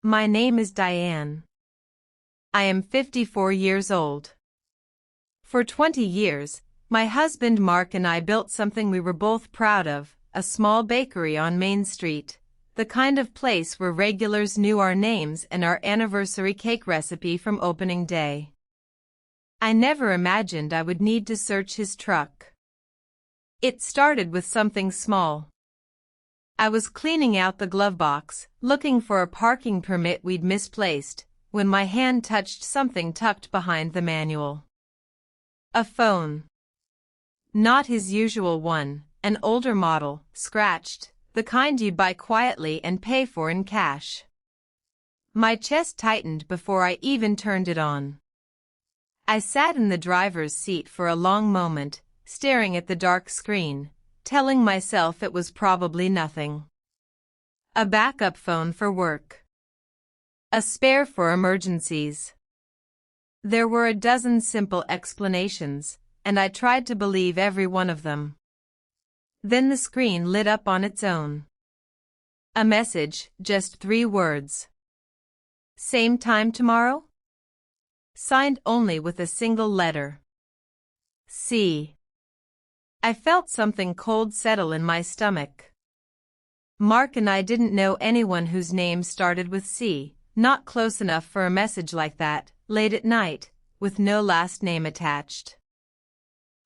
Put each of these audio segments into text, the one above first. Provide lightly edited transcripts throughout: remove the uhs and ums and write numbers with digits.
My name is Diane. I am 54 years old. For 20 years, my husband Mark and I built something we were both proud of, a small bakery on Main Street, the kind of place where regulars knew our names and our anniversary cake recipe from opening day. I never imagined I would need to search his truck. It started with something small. I was cleaning out the glove box, looking for a parking permit we'd misplaced, when my hand touched something tucked behind the manual. A phone. Not his usual one, an older model, scratched, the kind you'd buy quietly and pay for in cash. My chest tightened before I even turned it on. I sat in the driver's seat for a long moment, staring at the dark screen, telling myself it was probably nothing. A backup phone for work. A spare for emergencies. There were a dozen simple explanations, and I tried to believe every one of them. Then the screen lit up on its own. A message, just 3 words. Same time tomorrow? Signed only with a single letter. C. I felt something cold settle in my stomach. Mark and I didn't know anyone whose name started with C, not close enough for a message like that, late at night, with no last name attached.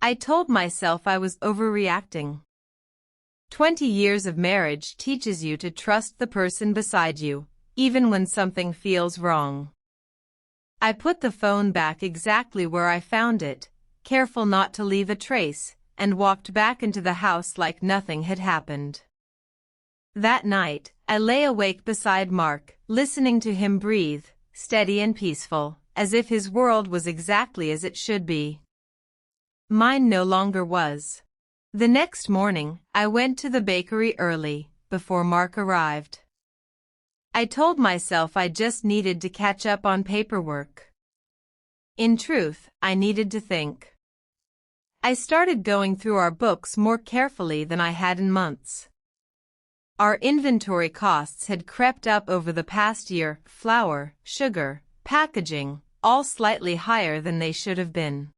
I told myself I was overreacting. 20 years of marriage teaches you to trust the person beside you, even when something feels wrong. I put the phone back exactly where I found it, careful not to leave a trace, and walked back into the house like nothing had happened. That night, I lay awake beside Mark, listening to him breathe, steady and peaceful, as if his world was exactly as it should be. Mine no longer was. The next morning, I went to the bakery early, before Mark arrived. I told myself I just needed to catch up on paperwork. In truth, I needed to think. I started going through our books more carefully than I had in months. Our inventory costs had crept up over the past year, flour, sugar, packaging, all slightly higher than they should have been.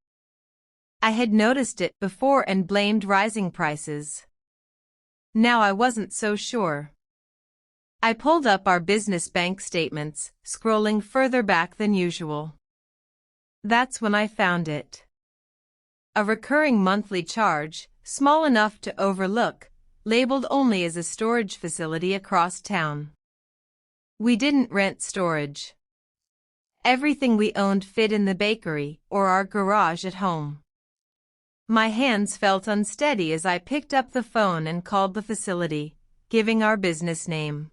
I had noticed it before and blamed rising prices. Now I wasn't so sure. I pulled up our business bank statements, scrolling further back than usual. That's when I found it. A recurring monthly charge, small enough to overlook, labeled only as a storage facility across town. We didn't rent storage. Everything we owned fit in the bakery or our garage at home. My hands felt unsteady as I picked up the phone and called the facility, giving our business name.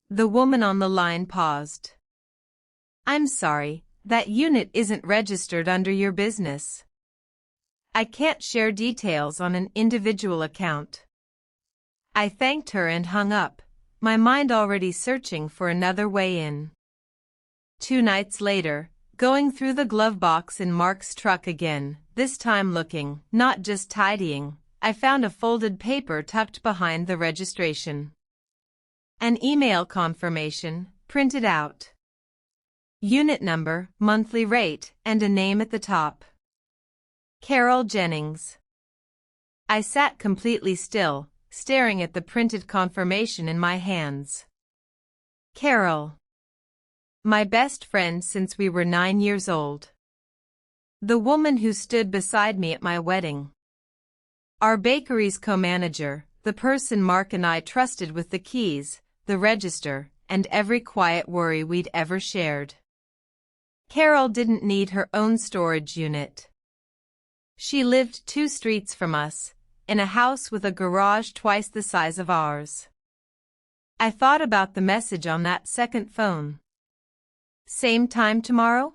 The woman on the line paused. I'm sorry, that unit isn't registered under your business. I can't share details on an individual account. I thanked her and hung up, my mind already searching for another way in. 2 nights later, going through the glove box in Mark's truck again, this time looking, not just tidying, I found a folded paper tucked behind the registration. An email confirmation, printed out. Unit number, monthly rate, and a name at the top. Carol Jennings. I sat completely still, staring at the printed confirmation in my hands. Carol. My best friend since we were 9 years old. The woman who stood beside me at my wedding. Our bakery's co-manager, the person Mark and I trusted with the keys, the register, and every quiet worry we'd ever shared. Carol didn't need her own storage unit. She lived 2 streets from us, in a house with a garage twice the size of ours. I thought about the message on that second phone. Same time tomorrow?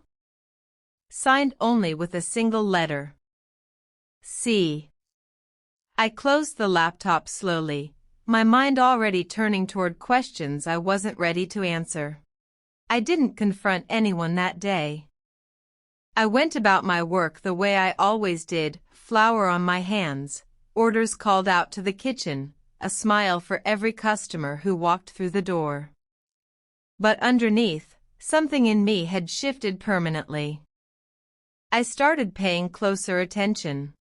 Signed only with a single letter. C. I closed the laptop slowly, my mind already turning toward questions I wasn't ready to answer. I didn't confront anyone that day. I went about my work the way I always did, flour on my hands, orders called out to the kitchen, a smile for every customer who walked through the door. But underneath, something in me had shifted permanently. I started paying closer attention.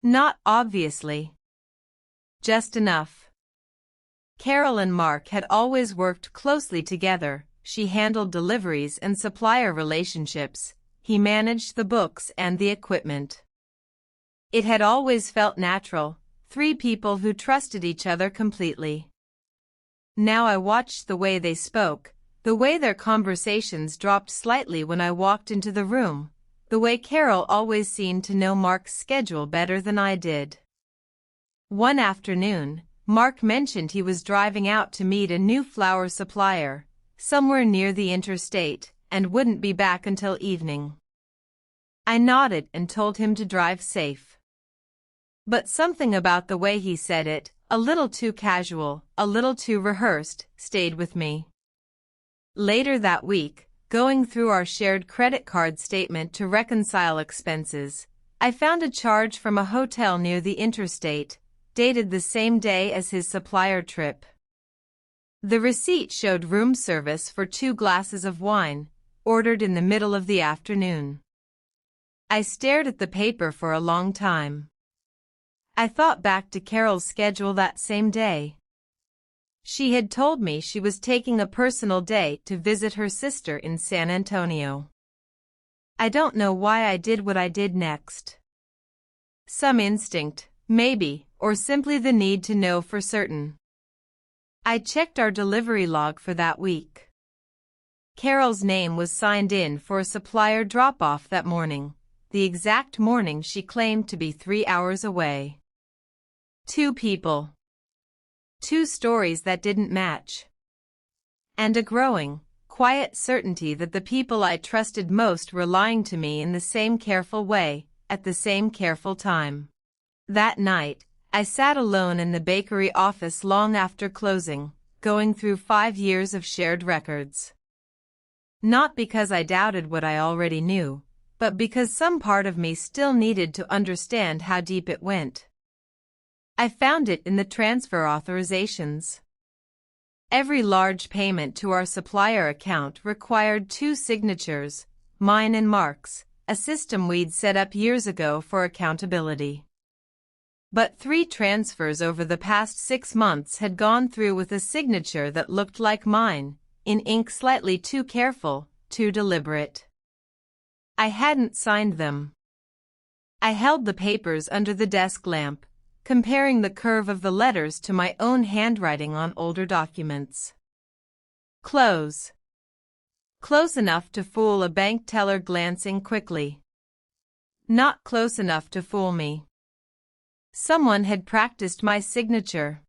Not obviously. Just enough. Carol and Mark had always worked closely together. She handled deliveries and supplier relationships. He managed the books and the equipment. It had always felt natural, three people who trusted each other completely. Now I watched the way they spoke, the way their conversations dropped slightly when I walked into the room, the way Carol always seemed to know Mark's schedule better than I did. One afternoon, Mark mentioned he was driving out to meet a new flower supplier, somewhere near the interstate, and wouldn't be back until evening. I nodded and told him to drive safe. But something about the way he said it, a little too casual, a little too rehearsed, stayed with me. Later that week, going through our shared credit card statement to reconcile expenses, I found a charge from a hotel near the interstate, dated the same day as his supplier trip. The receipt showed room service for 2 glasses of wine, ordered in the middle of the afternoon. I stared at the paper for a long time. I thought back to Carol's schedule that same day. She had told me she was taking a personal day to visit her sister in San Antonio. I don't know why I did what I did next. Some instinct, maybe, or simply the need to know for certain. I checked our delivery log for that week. Carol's name was signed in for a supplier drop-off that morning, the exact morning she claimed to be 3 hours away. 2 people. 2 stories that didn't match. And a growing, quiet certainty that the people I trusted most were lying to me in the same careful way, at the same careful time. That night, I sat alone in the bakery office long after closing, going through 5 years of shared records. Not because I doubted what I already knew, but because some part of me still needed to understand how deep it went. I found it in the transfer authorizations. Every large payment to our supplier account required 2 signatures, mine and Mark's, a system we'd set up years ago for accountability. But 3 transfers over the past 6 months had gone through with a signature that looked like mine, in ink slightly too careful, too deliberate. I hadn't signed them. I held the papers under the desk lamp, comparing the curve of the letters to my own handwriting on older documents. Close. Close enough to fool a bank teller glancing quickly. Not close enough to fool me. Someone had practiced my signature.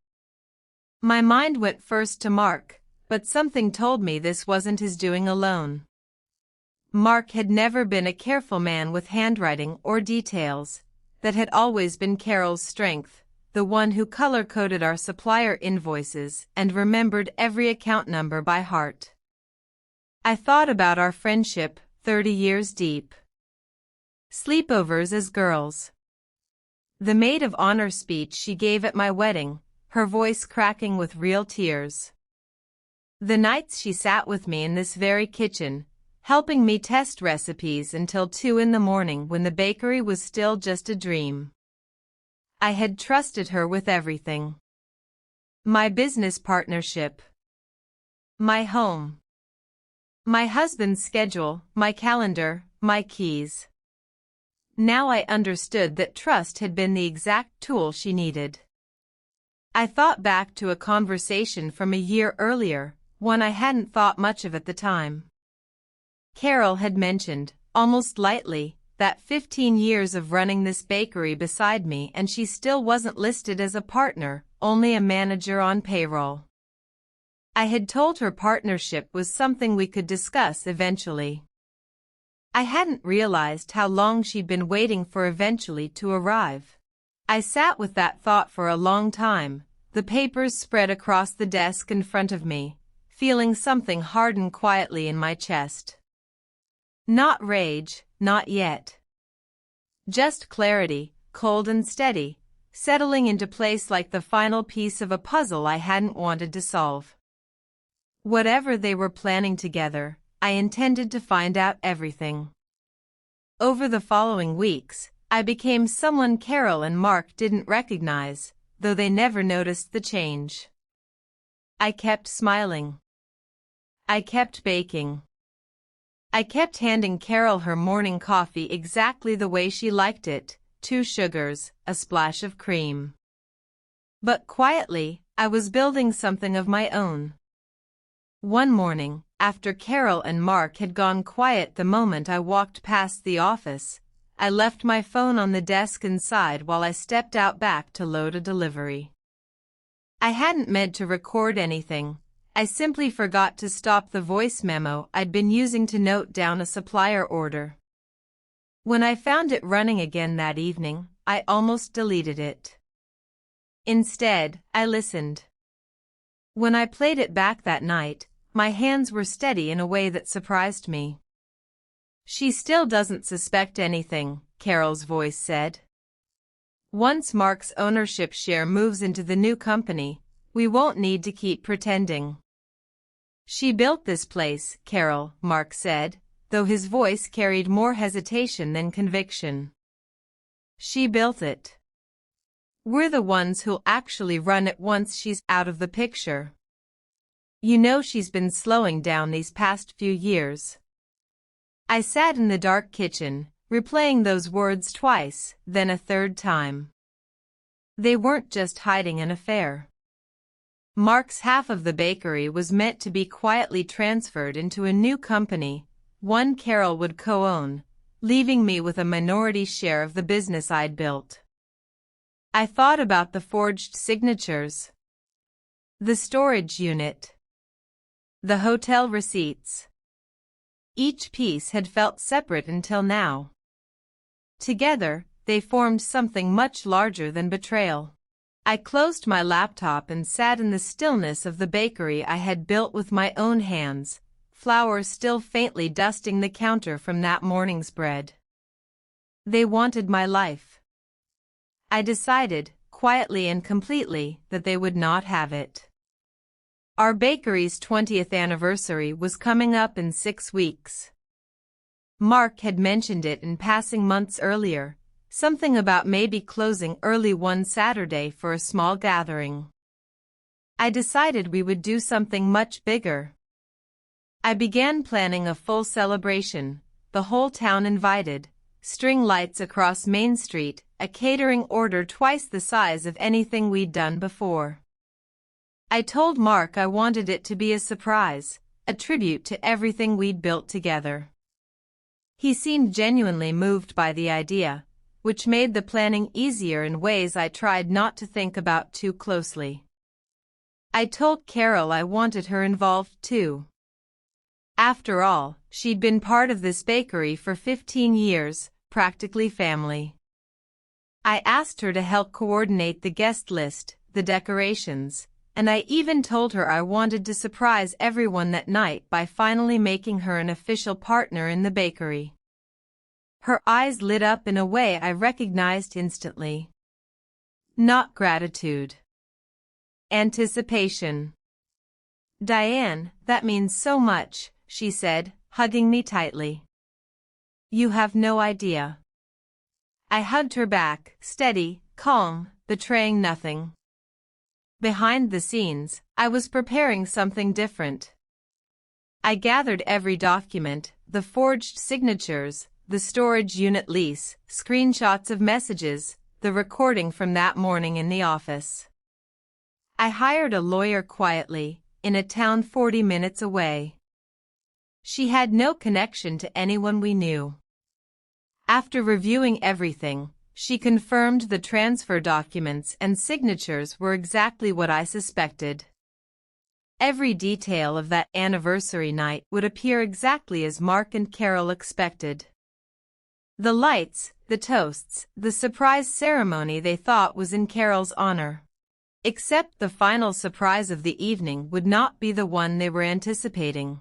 My mind went first to Mark, but something told me this wasn't his doing alone. Mark had never been a careful man with handwriting or details. That had always been Carol's strength, the one who color-coded our supplier invoices and remembered every account number by heart. I thought about our friendship, 30 years deep. Sleepovers as girls. The maid of honor speech she gave at my wedding, her voice cracking with real tears. The nights she sat with me in this very kitchen, helping me test recipes until 2 in the morning when the bakery was still just a dream. I had trusted her with everything. My business partnership. My home. My husband's schedule, my calendar, my keys. Now I understood that trust had been the exact tool she needed. I thought back to a conversation from a year earlier, one I hadn't thought much of at the time. Carol had mentioned, almost lightly, that 15 years of running this bakery beside me and she still wasn't listed as a partner, only a manager on payroll. I had told her partnership was something we could discuss eventually. I hadn't realized how long she'd been waiting for eventually to arrive. I sat with that thought for a long time, the papers spread across the desk in front of me, feeling something harden quietly in my chest. Not rage, not yet. Just clarity, cold and steady, settling into place like the final piece of a puzzle I hadn't wanted to solve. Whatever they were planning together, I intended to find out everything. Over the following weeks, I became someone Carol and Mark didn't recognize, though they never noticed the change. I kept smiling. I kept baking. I kept handing Carol her morning coffee exactly the way she liked it, 2 sugars, a splash of cream. But quietly, I was building something of my own. One morning, after Carol and Mark had gone quiet the moment I walked past the office, I left my phone on the desk inside while I stepped out back to load a delivery. I hadn't meant to record anything. I simply forgot to stop the voice memo I'd been using to note down a supplier order. When I found it running again that evening, I almost deleted it. Instead, I listened. When I played it back that night, my hands were steady in a way that surprised me. "She still doesn't suspect anything," Carol's voice said. "Once Mark's ownership share moves into the new company, we won't need to keep pretending." "She built this place, Carol," Mark said, though his voice carried more hesitation than conviction. "She built it. We're the ones who'll actually run it once she's out of the picture. You know she's been slowing down these past few years." I sat in the dark kitchen, replaying those words twice, then a third time. They weren't just hiding an affair. Mark's half of the bakery was meant to be quietly transferred into a new company, one Carol would co-own, leaving me with a minority share of the business I'd built. I thought about the forged signatures, the storage unit, the hotel receipts. Each piece had felt separate until now. Together, they formed something much larger than betrayal. I closed my laptop and sat in the stillness of the bakery I had built with my own hands, flour still faintly dusting the counter from that morning's bread. They wanted my life. I decided, quietly and completely, that they would not have it. Our bakery's 20th anniversary was coming up in 6 weeks. Mark had mentioned it in passing months earlier, something about maybe closing early one Saturday for a small gathering. I decided we would do something much bigger. I began planning a full celebration, the whole town invited, string lights across Main Street, a catering order twice the size of anything we'd done before. I told Mark I wanted it to be a surprise, a tribute to everything we'd built together. He seemed genuinely moved by the idea, which made the planning easier in ways I tried not to think about too closely. I told Carol I wanted her involved too. After all, she'd been part of this bakery for 15 years, practically family. I asked her to help coordinate the guest list, the decorations, and I even told her I wanted to surprise everyone that night by finally making her an official partner in the bakery. Her eyes lit up in a way I recognized instantly. Not gratitude. Anticipation. "Diane, that means so much," she said, hugging me tightly. "You have no idea." I hugged her back, steady, calm, betraying nothing. Behind the scenes, I was preparing something different. I gathered every document, the forged signatures, the storage unit lease, screenshots of messages, the recording from that morning in the office. I hired a lawyer quietly, in a town 40 minutes away. She had no connection to anyone we knew. After reviewing everything, she confirmed the transfer documents and signatures were exactly what I suspected. Every detail of that anniversary night would appear exactly as Mark and Carol expected. The lights, the toasts, the surprise ceremony they thought was in Carol's honor. Except the final surprise of the evening would not be the one they were anticipating.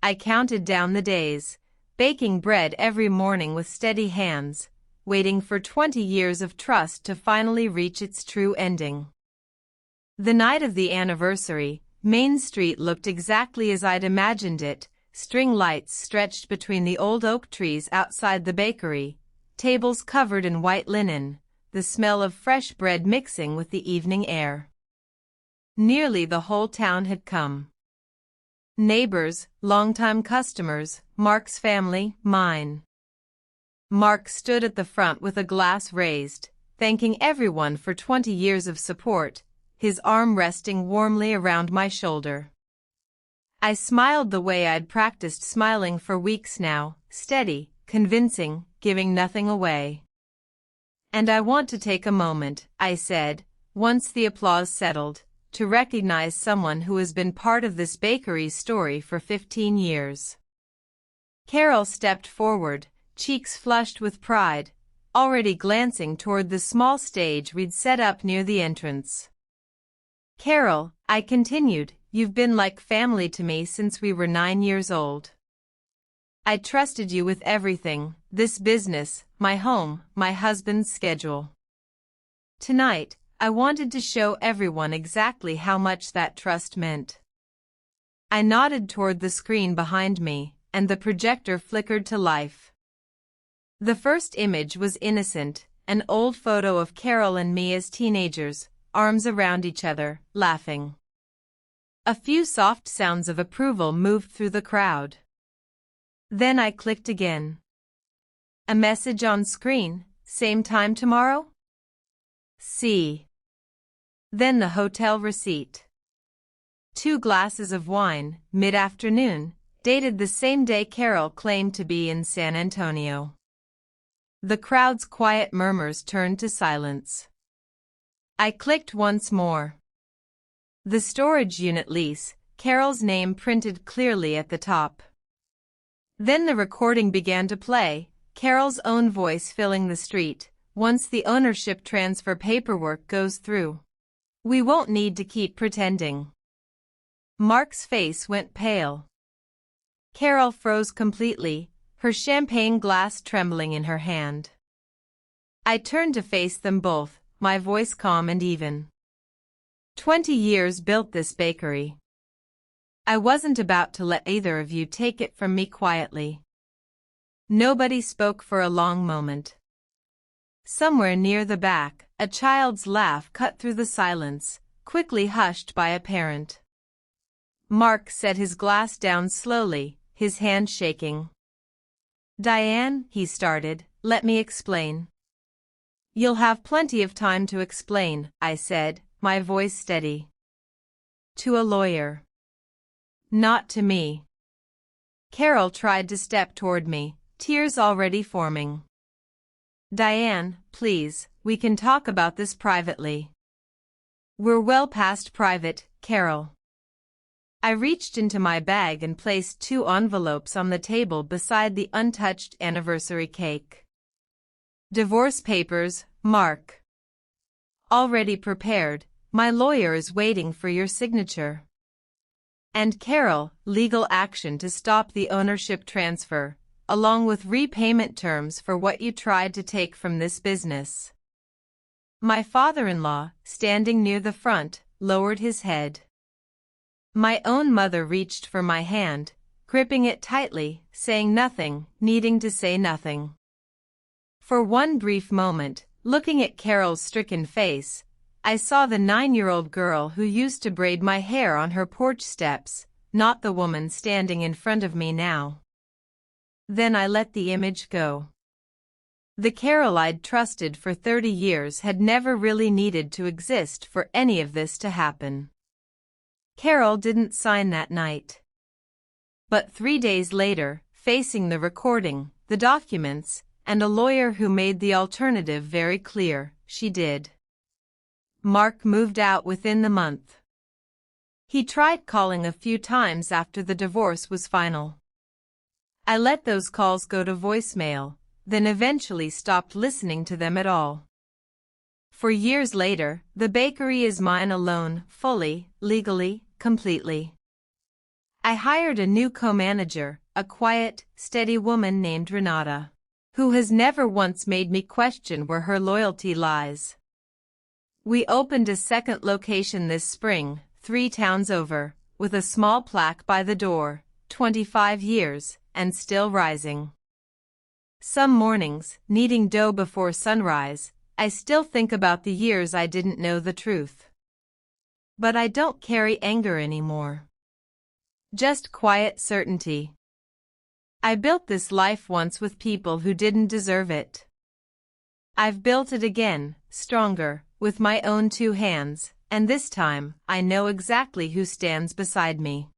I counted down the days, baking bread every morning with steady hands, waiting for 20 years of trust to finally reach its true ending. The night of the anniversary, Main Street looked exactly as I'd imagined it. String lights stretched between the old oak trees outside the bakery, tables covered in white linen, the smell of fresh bread mixing with the evening air. Nearly the whole town had come. Neighbors, longtime customers, Mark's family, mine. Mark stood at the front with a glass raised, thanking everyone for 20 years of support, his arm resting warmly around my shoulder. I smiled the way I'd practiced smiling for weeks now, steady, convincing, giving nothing away. "And I want to take a moment," I said, once the applause settled, "to recognize someone who has been part of this bakery's story for 15 years. Carol stepped forward, cheeks flushed with pride, already glancing toward the small stage we'd set up near the entrance. "Carol," I continued, "you've been like family to me since we were 9 years old. I trusted you with everything, this business, my home, my husband's schedule. Tonight, I wanted to show everyone exactly how much that trust meant." I nodded toward the screen behind me, and the projector flickered to life. The first image was innocent, an old photo of Carol and me as teenagers, arms around each other, laughing. A few soft sounds of approval moved through the crowd. Then I clicked again. A message on screen, "Same time tomorrow?" See. Then the hotel receipt. 2 glasses of wine, mid-afternoon, dated the same day Carol claimed to be in San Antonio. The crowd's quiet murmurs turned to silence. I clicked once more. The storage unit lease, Carol's name printed clearly at the top. Then the recording began to play, Carol's own voice filling the street. "Once the ownership transfer paperwork goes through, we won't need to keep pretending." Mark's face went pale. Carol froze completely, her champagne glass trembling in her hand. I turned to face them both, my voice calm and even. 20 years built this bakery. I wasn't about to let either of you take it from me quietly. Nobody spoke for a long moment. Somewhere near the back, a child's laugh cut through the silence, quickly hushed by a parent. Mark set his glass down slowly, his hand shaking. "Diane," he started, "let me explain." "You'll have plenty of time to explain," I said, my voice steady. "To a lawyer. Not to me." Carol tried to step toward me, tears already forming. "Diane, please, we can talk about this privately." "We're well past private, Carol." I reached into my bag and placed 2 envelopes on the table beside the untouched anniversary cake. "Divorce papers, Mark. Already prepared, my lawyer is waiting for your signature. And Carol, legal action to stop the ownership transfer, along with repayment terms for what you tried to take from this business." My father-in-law, standing near the front, lowered his head. My own mother reached for my hand, gripping it tightly, saying nothing, needing to say nothing. For one brief moment, looking at Carol's stricken face, I saw the 9-year-old girl who used to braid my hair on her porch steps, not the woman standing in front of me now. Then I let the image go. The Carol I'd trusted for 30 years had never really needed to exist for any of this to happen. Carol didn't sign that night. But 3 days later, facing the recording, the documents, and a lawyer who made the alternative very clear, she did. Mark moved out within the month. He tried calling a few times after the divorce was final. I let those calls go to voicemail, then eventually stopped listening to them at all. For years later, the bakery is mine alone, fully, legally, completely. I hired a new co-manager, a quiet, steady woman named Renata, who has never once made me question where her loyalty lies. We opened a second location this spring, 3 towns over, with a small plaque by the door, 25 years, and still rising. Some mornings, kneading dough before sunrise, I still think about the years I didn't know the truth. But I don't carry anger anymore. Just quiet certainty. I built this life once with people who didn't deserve it. I've built it again, stronger, with my own 2 hands, and this time, I know exactly who stands beside me.